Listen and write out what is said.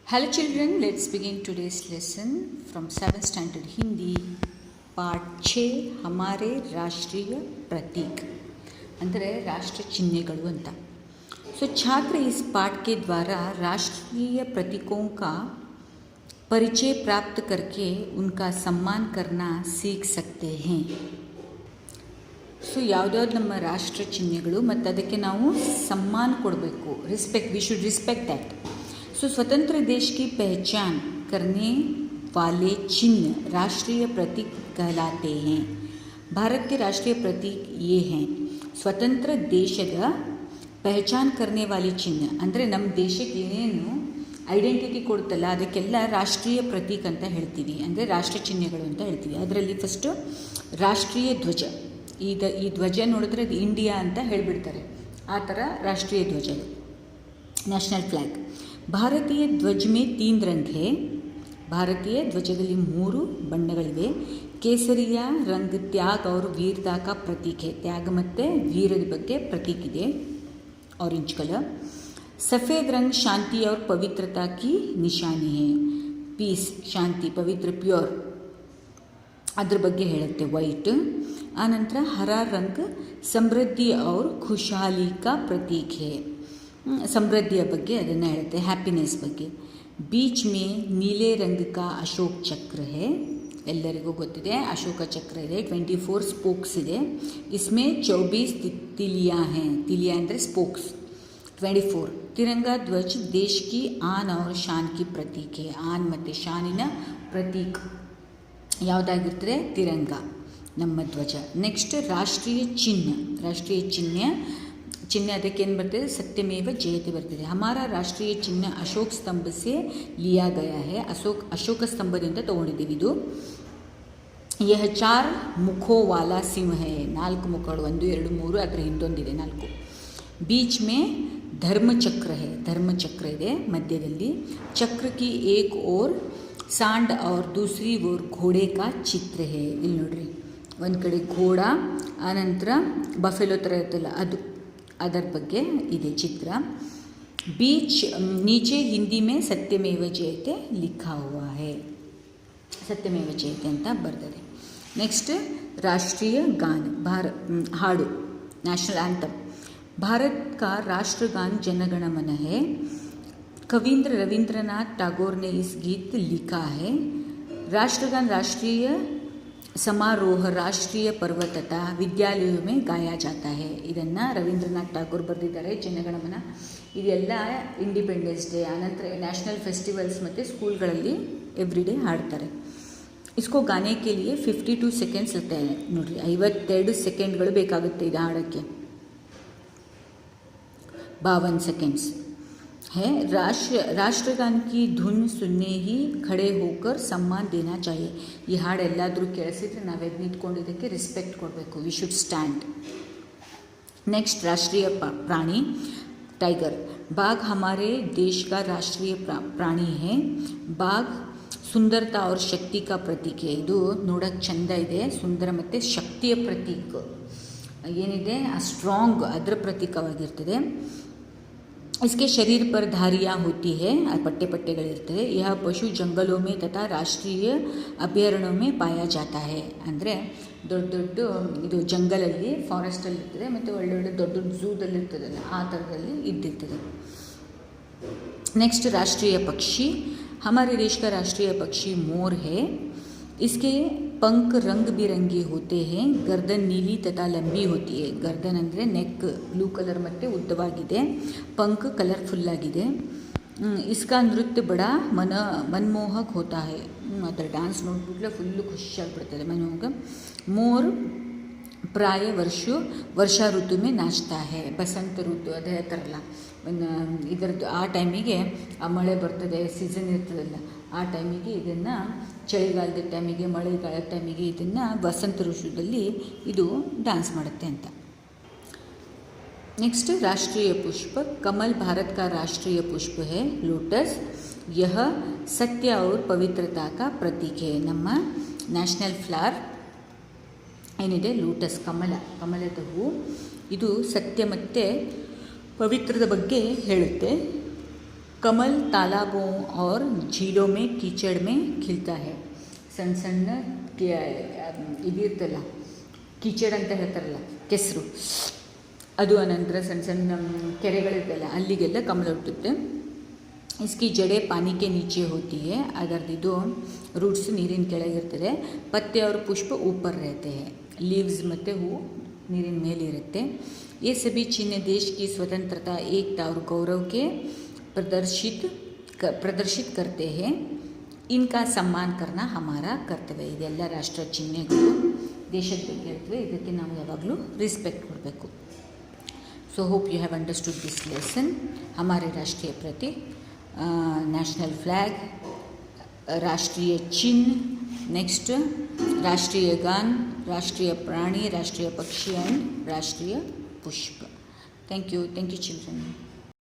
Hello children, let's begin today's lesson from 7th standard Hindi, part 6 हमारे राष्ट्रीय प्रतीक ಅಂದರೆ राष्ट्र चिन्हಗಳು ಅಂತ. सो छात्र इस पाठ के द्वारा राष्ट्रीय प्रतीकों का परिचय प्राप्त करके उनका सम्मान करना सीख सकते हैं. ಸೊ ಯಾವುದ್ಯಾವ್ದು ನಮ್ಮ ರಾಷ್ಟ್ರ ಚಿಹ್ನೆಗಳು ಮತ್ತು ಅದಕ್ಕೆ ನಾವು ಸಮ್ಮಾನ ಕೊಡಬೇಕು, respect, we should respect that. So स्वतंत्र देश की पहचान करने वाले चिन्ह राष्ट्रीय प्रतीक कहलाते हैं. भारत के राष्ट्रीय प्रतीक ये हैं. ಸ್ವತಂತ್ರ ದೇಶದ ಪಹಚಾನ್ ಕರ್ನೆ ವಾಲಿ ಚಿಹ್ನೆ ಅಂದರೆ ನಮ್ಮ ದೇಶಕ್ಕೆ ಏನೇನು ಐಡೆಂಟಿಟಿ ಕೊಡುತ್ತಲ್ಲ ಅದಕ್ಕೆಲ್ಲ ರಾಷ್ಟ್ರೀಯ ಪ್ರತೀಕ್ ಅಂತ ಹೇಳ್ತೀವಿ, ಅಂದರೆ ರಾಷ್ಟ್ರ ಚಿಹ್ನೆಗಳು ಅಂತ ಹೇಳ್ತೀವಿ. ಅದರಲ್ಲಿ ಫಸ್ಟು ರಾಷ್ಟ್ರೀಯ ಧ್ವಜ. ಈ ಧ್ವಜ ನೋಡಿದ್ರೆ ಅದು ಇಂಡಿಯಾ ಅಂತ ಹೇಳಿಬಿಡ್ತಾರೆ, ಆ ಥರ ರಾಷ್ಟ್ರೀಯ ಧ್ವಜ, ನ್ಯಾಷನಲ್ ಫ್ಲ್ಯಾಗ್. ಭಾರತೀಯ ಧ್ವಜ ಮೇ 3 ರಂಗ್ ಹೇ. ಭಾರತೀಯ ಧ್ವಜದಲ್ಲಿ 3 ಬಣ್ಣಗಳಿವೆ. ಕೇಸರಿಯ ರಂಗ್ ತ್ಯಾಗ और वीरता का प्रतीक है. ತ್ಯಾಗ ಮತ್ತು ವೀರದ ಬಗ್ಗೆ ಪ್ರತೀಕ್ ಇದೆ, ऑरेंज कलर. सफ़ेद रंग शांति और पवित्रता की निशानी है. पीस, ಶಾಂತಿ, ಪವಿತ್ರ, ಪ್ಯೂರ್, ಅದ್ರ ಬಗ್ಗೆ ಹೇಳುತ್ತೆ ವೈಟ್. ಆನಂತರ ಹರಾ ರಂಗ್ ಸಮೃದ್ಧಿ और खुशहाली का प्रतीक है. ಸಮೃದ್ಧಿಯ ಬಗ್ಗೆ ಅದನ್ನು ಹೇಳುತ್ತೆ, ಹ್ಯಾಪಿನೆಸ್ ಬಗ್ಗೆ. बीच में नीले रंग का अशोक चक्र है. ಎಲ್ಲರಿಗೂ ಗೊತ್ತಿದೆ ಅಶೋಕ ಚಕ್ರ ಇದೆ, 24 ಸ್ಪೋಕ್ಸ್ ಇದೆ. इसमें 24 तिलियाँ हैं. तिलियाँ ಅಂದರೆ ಸ್ಪೋಕ್ಸ್. 24 तिरंगा ध्वज देश की आन और शान की प्रतीक है. ಆನ್ ಮತ್ತು ಶಾನಿನ ಪ್ರತೀಕ್ ಯಾವುದಾಗಿರ್ತದೆ? ತಿರಂಗ, ನಮ್ಮ ಧ್ವಜ. ನೆಕ್ಸ್ಟ್ ರಾಷ್ಟ್ರೀಯ ಚಿಹ್ನೆ. ರಾಷ್ಟ್ರೀಯ ಚಿಹ್ನೆ ಅದಕ್ಕೇನು ಬರ್ತದೆ? ಸತ್ಯಮೇವ ಜಯತೆ ಬರ್ತದೆ. ಹಮಾರ ರಾಷ್ಟ್ರೀಯ ಚಿಹ್ನೆ ಅಶೋಕ್ ಸ್ತಂಭ ಸೆ ಲಿಯಾ ಗಯಾ ಹೇ. ಅಶೋಕ ಸ್ತಂಭದಿಂದ ತೊಗೊಂಡಿದ್ದೀವಿ ಇದು. ಯಹ 4 ಮುಖೋ ವಾಲಾ ಸಿಂಹ ಹೇ. 4 ಮುಖಗಳು, 1 2 3, ಅದರ ಹಿಂದೊಂದಿದೆ 4. ಬೀಚ್ ಮೇ ಧರ್ಮಚಕ್ರ ಹೇ. ಧರ್ಮಚಕ್ರ ಇದೆ ಮಧ್ಯದಲ್ಲಿ. ಚಕ್ರ ಕಿ ಏಕ್ ಓರ್ सांड और दूसरी ओर घोड़े का चित्र है. ಇಲ್ಲಿ ನೋಡ್ರಿ, ಒಂದು ಕಡೆ ಘೋಡ, ಆನಂತರ ಬಫೆಲೋ ಥರ ಇರುತ್ತಲ್ಲ ಅದು, ಅದರ ಬಗ್ಗೆ ಇದೆ ಚಿತ್ರ. बीच नीचे हिंदी में सत्यमेव जयते लिखा हुआ है. सत्यमेव जयते ಅಂತ ಬರ್ತದೆ. ನೆಕ್ಸ್ಟ್ ರಾಷ್ಟ್ರೀಯ ಗಾನ, ಹಾಡು, ನ್ಯಾಷನಲ್ ಆ್ಯಂಥಮ್. भारत का राष्ट्रगान जनगण मन है. कविंद्र रविंद्रनाथ टैगोर ने इस गीत लिखा है. राष्ट्रगान राष्ट्रीय समारोह, राष्ट्रीय पर्व तथा विद्यालयों में गाया जाता है. ಇದನ್ನು ರವೀಂದ್ರನಾಥ್ ಟಾಗೋರ್ ಬರೆದಿದ್ದಾರೆ. ಜನಗಣಮನ ಇದೆಲ್ಲ ಇಂಡಿಪೆಂಡೆನ್ಸ್ ಡೇ, ಆನಂತರ ನ್ಯಾಷನಲ್ ಫೆಸ್ಟಿವಲ್ಸ್ ಮತ್ತು ಸ್ಕೂಲ್ಗಳಲ್ಲಿ ಎವ್ರಿಡೇ ಹಾಡ್ತಾರೆ. इसको गाने के लिए 52 सेकेंड्स लगता है. ನೋಡಿರಿ, 52 ಸೆಕೆಂಡ್ಗಳು ಬೇಕಾಗುತ್ತೆ ಇದು ಹಾಡೋಕ್ಕೆ. 52 सेकेंड्स है. राष्ट्रगान की धुन सुनने ही खड़े होकर सम्मान देना चाहिए. ಈ ಹಾಡು ಎಲ್ಲಾದರೂ ಕೇಳಿಸಿದ್ರೆ ನಾವು ಎದ್ದು ನಿಂತ್ಕೊಂಡಿದ್ದಕ್ಕೆ ರಿಸ್ಪೆಕ್ಟ್ ಕೊಡಬೇಕು. We should stand. नेक्स्ट राष्ट्रीय प्राणी टाइगर. बाघ हमारे देश का राष्ट्रीय प्राणी है. बाघ ಸುಂದರತಾ और ಶಕ್ತಿ का प्रतीक है. ಇದು ನೋಡೋಕ್ಕೆ ಚೆಂದ ಇದೆ, ಸುಂದರ ಮತ್ತು ಶಕ್ತಿಯ ಪ್ರತೀಕ ಏನಿದೆ ಆ ಸ್ಟ್ರಾಂಗ್, ಅದರ ಪ್ರತೀಕವಾಗಿರ್ತದೆ. इसके शरीर पर धारियाँ होती है, पट्टे पट्टेಗಳಿರ್ತದೆ. यह पशु जंगलों में तथा राष्ट्रीय अभयारण्यों में पाया जाता है. ಅಂದರೆ ದೊಡ್ಡ ದೊಡ್ಡ ಇದು ಜಂಗಲಲ್ಲಿ, ಫಾರೆಸ್ಟಲ್ಲಿ ಇರ್ತದೆ, ಮತ್ತು ಒಳ್ಳೊಳ್ಳೆ ದೊಡ್ಡ ದೊಡ್ಡ ಝೂದಲ್ಲಿ ಇರ್ತದಲ್ಲ, ಆ ಥರದಲ್ಲಿ ಇದ್ದಿರ್ತದೆ. नेक्स्ट राष्ट्रीय पक्षी. हमारे देश का राष्ट्रीय पक्षी मोर है. इसके पंख रंग बिरंगे होते हैं. गर्दन नीली तथा लंबी होती है. गर्दन ಅಂದರೆ ನೆಕ್ ಬ್ಲೂ ಕಲರ್ ಮತ್ತು ಉದ್ದವಾಗಿದೆ. पंख ಕಲರ್ಫುಲ್ ಆಗಿದೆ. इसका नृत्य बड़ा मनमोहक होता है. ಅದರ ಡ್ಯಾನ್ಸ್ ನೋಡಿಬಿಟ್ರೆ ಫುಲ್ಲು ಖುಷಿಯಾಗಿಬಿಡ್ತದೆ, ಮನೋಹಕ. मोर प्राय ವರ್ಷಾ ಋತು में नाचता है. ಬಸಂತ ಋತು ಅದೇ ಥರಲ್ಲ, ಇದರದ್ದು ಆ ಟೈಮಿಗೆ ಆ ಮಳೆ ಬರ್ತದೆ, ಸೀಸನ್ ಇರ್ತದಲ್ಲ, ಆ ಟೈಮಿಗೆ ಇದನ್ನು, ಚಳಿಗಾಲದ ಟೈಮಿಗೆ, ಮಳೆಗಾಲದ ಟೈಮಿಗೆ ಇದನ್ನು ವಸಂತ ಋತುದಲ್ಲಿ ಇದು ಡ್ಯಾನ್ಸ್ ಮಾಡುತ್ತೆ ಅಂತ. नेक्स्ट राष्ट्रीय पुष्प. कमल भारत का राष्ट्रीय पुष्प है. लोटस यह सत्य और पवित्रता का प्रतीक है. ನಮ್ಮ ನ್ಯಾಷನಲ್ ಫ್ಲವರ್ ಏನಿದೆ ಲೋಟಸ್, ಕಮಲದ ಹೂ. ಇದು ಸತ್ಯ ಮತ್ತು ಪವಿತ್ರದ ಬಗ್ಗೆ ಹೇಳುತ್ತೆ. कमल तालाबों और झीलों में कीचड़ में खिलता है. ಸಣ್ಣ ಸಣ್ಣ ಇದಿರ್ತಲ್ಲ, ಕೀಚಡ್ ಅಂತ ಹೇಳ್ತಾರಲ್ಲ, ಕೆಸರು, ಅದು ಅನಂತರ ಸಣ್ಣ ಸಣ್ಣ ಕೆರೆಗಳಿರ್ತಲ್ಲ, ಅಲ್ಲಿಗೆಲ್ಲ ಕಮಲ ಹುಟ್ಟುತ್ತೆ. इसकी जड़ें पानी के नीचे होती है, ಅದರದ್ದು ರೂಟ್ಸ್ ನೀರಿನ ಕೆಳಗಿರ್ತದೆ. ಪತ್ತೆ और पुष्प ऊपर रहते हैं, ಲೀವ್ಸ್ ಮತ್ತು ಹೂವು ನೀರಿನ ಮೇಲಿರುತ್ತೆ. ये सभी चीन देश की स्वतंत्रता, एकता और गौरव के प्रदर्शित करते हैं. इनका सम्मान करना हमारा कर्तव्य. ಇದೆಲ್ಲ ರಾಷ್ಟ್ರ ಚಿಹ್ನೆಗಳು, ದೇಶದ ಬಗ್ಗೆ ಹೇಳ್ತವೆ, ಇದಕ್ಕೆ ನಾವು ಯಾವಾಗಲೂ ರಿಸ್ಪೆಕ್ಟ್ ಕೊಡಬೇಕು. So hope you have understood this lesson. हमारे राष्ट्रीय प्रतीक, नेशनल फ्लैग, राष्ट्रीय चिन्ह, नेक्स्ट राष्ट्रीय गान, राष्ट्रीय प्राणी, राष्ट्रीय पक्षी एंड राष्ट्रीय पुष्प. Thank you children.